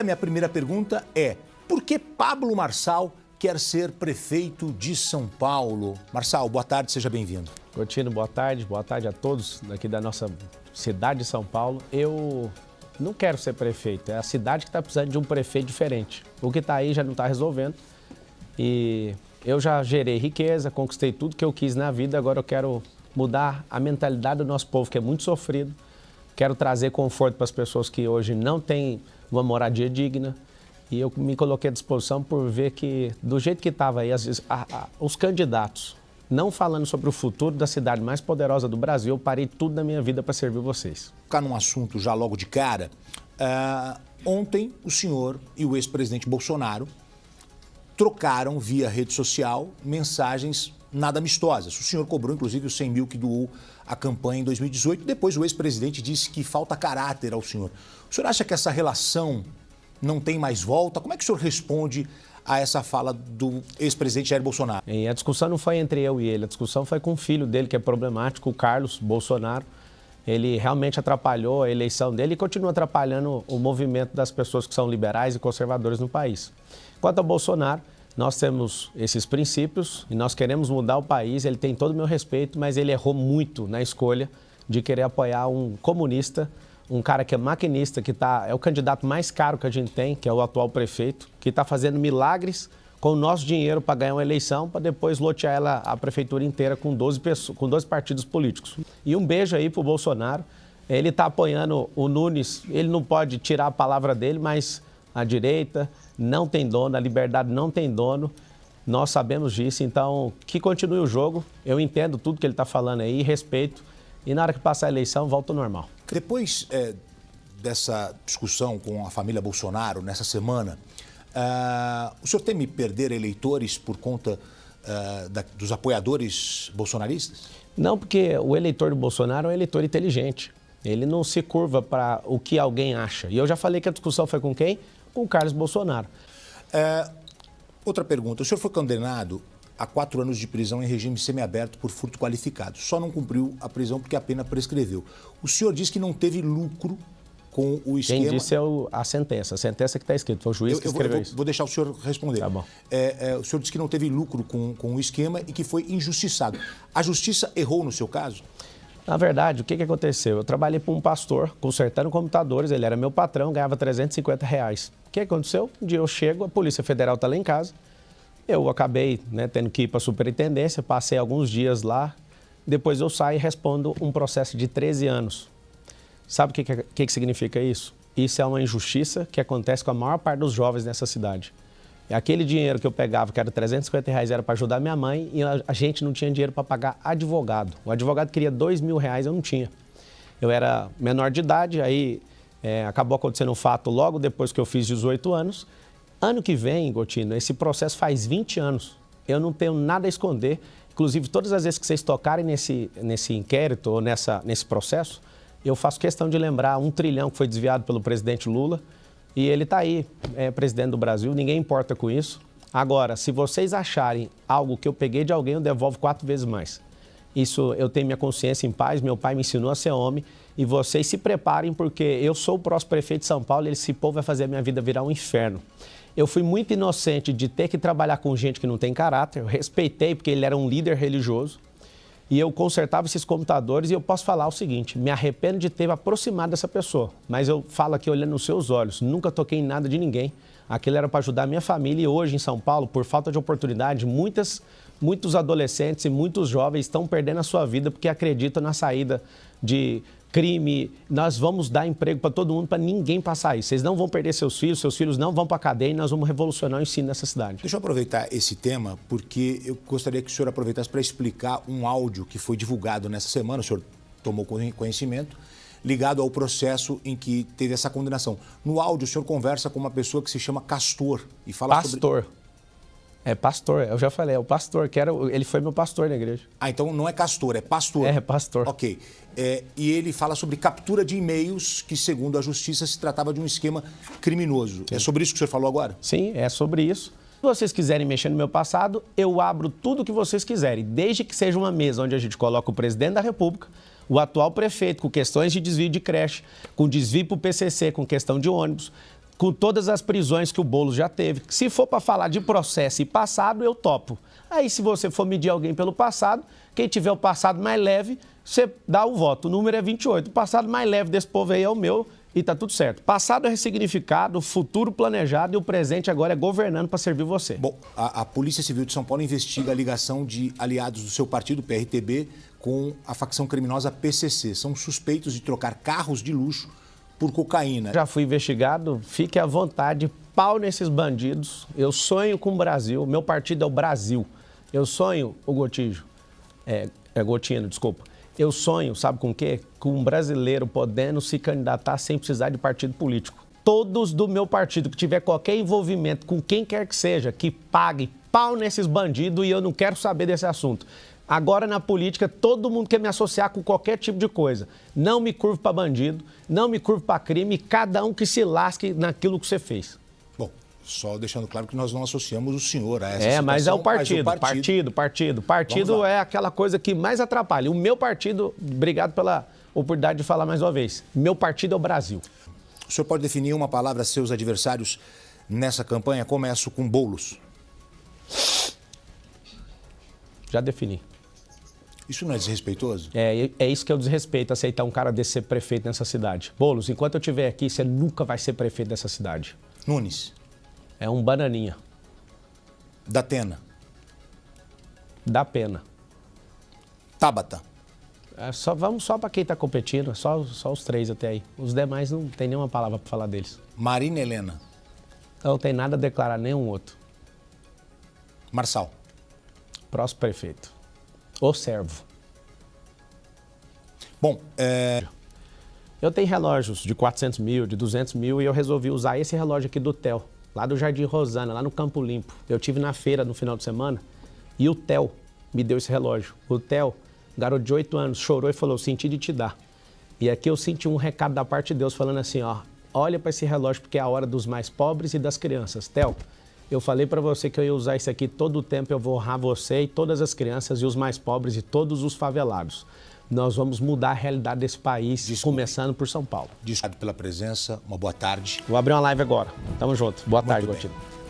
A minha primeira pergunta é: por que Pablo Marçal quer ser prefeito de São Paulo? Marçal, boa tarde, seja bem-vindo. Gotino, boa tarde a todos daqui da nossa cidade de São Paulo. Eu não quero ser prefeito, é a cidade que está precisando de um prefeito diferente. O que está aí já não está resolvendo e eu já gerei riqueza, conquistei tudo que eu quis na vida, agora eu quero mudar a mentalidade do nosso povo, que é muito sofrido. Quero trazer conforto para as pessoas que hoje não têm uma moradia digna. E eu me coloquei à disposição por ver que, do jeito que estava aí, os candidatos, não falando sobre o futuro da cidade mais poderosa do Brasil, eu parei tudo na minha vida para servir vocês. Ficar num assunto já logo de cara, ontem o senhor e o ex-presidente Bolsonaro trocaram via rede social mensagens nada amistosas. O senhor cobrou, inclusive, os 100 mil que doou à campanha em 2018. Depois o ex-presidente disse que falta caráter ao senhor. O senhor acha que essa relação não tem mais volta? Como é que o senhor responde a essa fala do ex-presidente Jair Bolsonaro? E a discussão não foi entre eu e ele, a discussão foi com o filho dele, que é problemático, o Carlos Bolsonaro. Ele realmente atrapalhou a eleição dele e continua atrapalhando o movimento das pessoas que são liberais e conservadores no país. Quanto ao Bolsonaro, nós temos esses princípios e nós queremos mudar o país, ele tem todo o meu respeito, mas ele errou muito na escolha de querer apoiar um comunista, um cara que é maquinista, que é o candidato mais caro que a gente tem, que é o atual prefeito, que está fazendo milagres com o nosso dinheiro para ganhar uma eleição, para depois lotear ela, a prefeitura inteira com 12 partidos políticos. E um beijo aí para o Bolsonaro. Ele está apoiando o Nunes, ele não pode tirar a palavra dele, mas a direita não tem dono, a liberdade não tem dono. Nós sabemos disso, então que continue o jogo. Eu entendo tudo que ele está falando aí, respeito. E na hora que passar a eleição, volta ao normal. Depois dessa discussão com a família Bolsonaro, nessa semana, o senhor teme perder eleitores por conta dos apoiadores bolsonaristas? Não, porque o eleitor do Bolsonaro é um eleitor inteligente. Ele não se curva para o que alguém acha. E eu já falei que a discussão foi com quem? Com o Carlos Bolsonaro. Outra pergunta. O senhor foi condenado a 4 anos de prisão em regime semiaberto por furto qualificado. Só não cumpriu a prisão porque a pena prescreveu. O senhor disse que não teve lucro com o esquema... Quem disse é a sentença que está escrito, foi o juiz que escreveu isso. Vou deixar o senhor responder. Tá bom. O senhor disse que não teve lucro com o esquema e que foi injustiçado. A justiça errou no seu caso? Na verdade, o que aconteceu? Eu trabalhei para um pastor, consertando computadores, ele era meu patrão, ganhava R$350. O que aconteceu? Um dia eu chego, a Polícia Federal está lá em casa, eu acabei tendo que ir para a superintendência, passei alguns dias lá, depois eu saio e respondo um processo de 13 anos. Sabe o que significa isso? Isso é uma injustiça que acontece com a maior parte dos jovens nessa cidade. Aquele dinheiro que eu pegava, que era R$350, era para ajudar minha mãe e a gente não tinha dinheiro para pagar advogado. O advogado queria R$2.000, eu não tinha. Eu era menor de idade, aí acabou acontecendo um fato logo depois que eu fiz 18 anos. Ano que vem, Gotino, esse processo faz 20 anos. Eu não tenho nada a esconder. Inclusive, todas as vezes que vocês tocarem nesse inquérito ou nesse processo, eu faço questão de lembrar 1 trilhão que foi desviado pelo presidente Lula. E ele está aí, presidente do Brasil, ninguém importa com isso. Agora, se vocês acharem algo que eu peguei de alguém, eu devolvo 4 vezes mais. Isso, eu tenho minha consciência em paz, meu pai me ensinou a ser homem. E vocês se preparem, porque eu sou o próximo prefeito de São Paulo e esse povo vai fazer a minha vida virar um inferno. Eu fui muito inocente de ter que trabalhar com gente que não tem caráter. Eu respeitei, porque ele era um líder religioso. E eu consertava esses computadores e eu posso falar o seguinte, me arrependo de ter aproximado dessa pessoa, mas eu falo aqui olhando nos seus olhos, nunca toquei em nada de ninguém. Aquilo era para ajudar a minha família e hoje em São Paulo, por falta de oportunidade, muitos adolescentes e muitos jovens estão perdendo a sua vida porque acreditam na saída de crime. Nós vamos dar emprego para todo mundo, para ninguém passar isso. Vocês não vão perder seus filhos não vão para a cadeia e nós vamos revolucionar o ensino nessa cidade. Deixa eu aproveitar esse tema, porque eu gostaria que o senhor aproveitasse para explicar um áudio que foi divulgado nessa semana, o senhor tomou conhecimento, ligado ao processo em que teve essa condenação. No áudio, o senhor conversa com uma pessoa que se chama Castor e fala sobre... É pastor, eu já falei, é o pastor, ele foi meu pastor na igreja. Então não é Castor, é pastor. É pastor. Ok. E ele fala sobre captura de e-mails que, segundo a justiça, se tratava de um esquema criminoso. Sim. É sobre isso que o senhor falou agora? Sim, é sobre isso. Se vocês quiserem mexer no meu passado, eu abro tudo o que vocês quiserem, desde que seja uma mesa onde a gente coloca o presidente da República, o atual prefeito com questões de desvio de creche, com desvio para o PCC, com questão de ônibus, com todas as prisões que o Boulos já teve. Se for para falar de processo e passado, eu topo. Aí, se você for medir alguém pelo passado, quem tiver o passado mais leve, você dá o voto. O número é 28. O passado mais leve desse povo aí é o meu e tá tudo certo. Passado é ressignificado, o futuro planejado e o presente agora é governando para servir você. Bom, a Polícia Civil de São Paulo investiga a ligação de aliados do seu partido, PRTB, com a facção criminosa PCC. São suspeitos de trocar carros de luxo por cocaína. Já fui investigado, fique à vontade, pau nesses bandidos. Eu sonho com o Brasil, meu partido é o Brasil. Eu sonho, o Gotijo, Gotino, desculpa. Eu sonho, sabe com o quê? Com um brasileiro podendo se candidatar sem precisar de partido político. Todos do meu partido que tiver qualquer envolvimento com quem quer que seja, que pague pau nesses bandidos e eu não quero saber desse assunto. Agora, na política, todo mundo quer me associar com qualquer tipo de coisa. Não me curvo para bandido, não me curvo para crime, cada um que se lasque naquilo que você fez. Bom, só deixando claro que nós não associamos o senhor a essa situação. Mas é o partido. Partido é aquela coisa que mais atrapalha. O meu partido, obrigado pela oportunidade de falar mais uma vez, meu partido é o Brasil. O senhor pode definir uma palavra a seus adversários nessa campanha? Começo com Boulos. Já defini. Isso não é desrespeitoso? É isso que eu desrespeito, aceitar um cara desse ser prefeito nessa cidade. Boulos, enquanto eu estiver aqui, você nunca vai ser prefeito dessa cidade. Nunes. É um bananinha. Datena. Dá pena. Tabata. Vamos só para quem está competindo, só os 3 até aí. Os demais não tem nenhuma palavra para falar deles. Marina Helena. Não tem nada a declarar, nenhum outro. Marçal. Próximo prefeito. O servo. Bom, Eu tenho relógios de 400 mil, de 200 mil e eu resolvi usar esse relógio aqui do Theo, lá do Jardim Rosana, lá no Campo Limpo. Eu tive na feira no final de semana e o Theo me deu esse relógio. O Theo, garoto de 8 anos, chorou e falou, senti de te dar. E aqui eu senti um recado da parte de Deus falando assim, ó, olha para esse relógio porque é a hora dos mais pobres e das crianças. Theo, eu falei para você que eu ia usar isso aqui todo o tempo, eu vou honrar você e todas as crianças e os mais pobres e todos os favelados. Nós vamos mudar a realidade desse país, começando por São Paulo. Obrigado pela presença, uma boa tarde. Vou abrir uma live agora. Tamo junto. Boa tarde, Muito bem. Gotino.